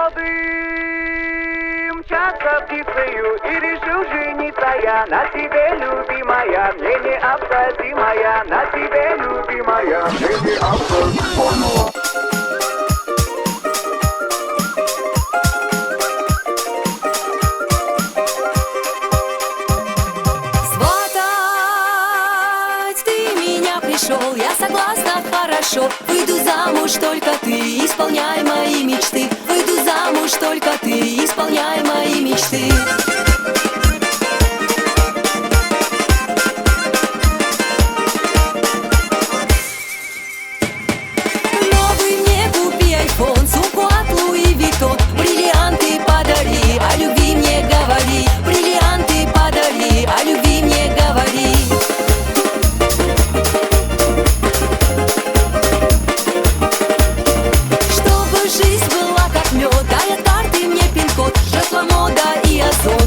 молодым, мчаться птицею, и решил жениться я на тебе, любимая, мне необходимая, на тебе, любимая, мне необходимая. Я согласна, хорошо. Выйду замуж, только ты исполняй мои мечты. Выйду замуж, только ты исполняй мои мечты. Новый мне купи айфон, сумку от Луи Виттон. Бриллианты подари, о любви мне говори. Бриллианты подари, о любви мне говори.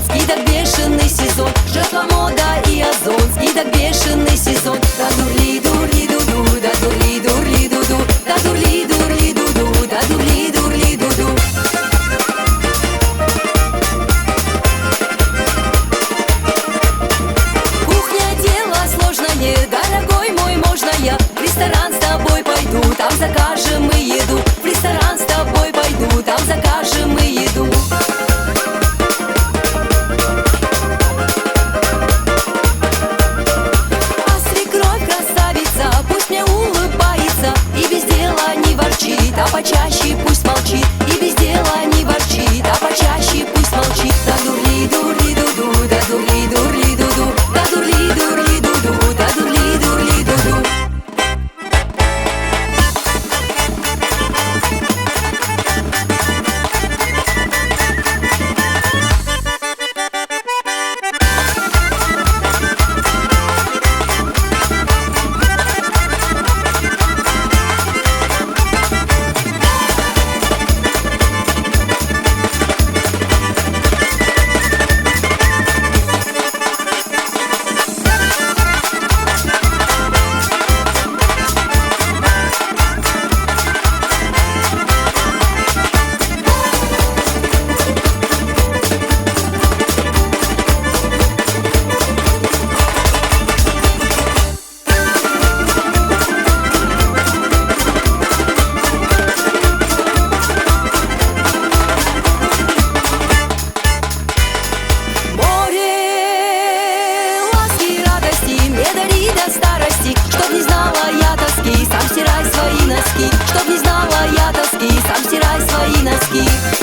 Скидок бешеный сезон, жертва мода и озон. Скидок бешеный сезон. Да дурли, дурли, дуду, да дурли, дурли, дуду, да дурли, дурли, дуду, да дурли, дурли, дуду. Кухня дело сложное, дорогой мой, можно я в ресторан с тобой пойду, там закажем мы еду. В ресторан с тобой пойду, там закажем мы еду. Да почаще пусть молчит, и без дела не ворчит. Да почаще пусть молчит. Да дурли, дурли, дуду, да дурли, дурли, дуду, да дурли, дурли, дуду, да дурли, дурли, дуду. Чтоб не знала я тоски, сам стирай свои носки. Чтоб не знала я тоски, сам стирай свои носки.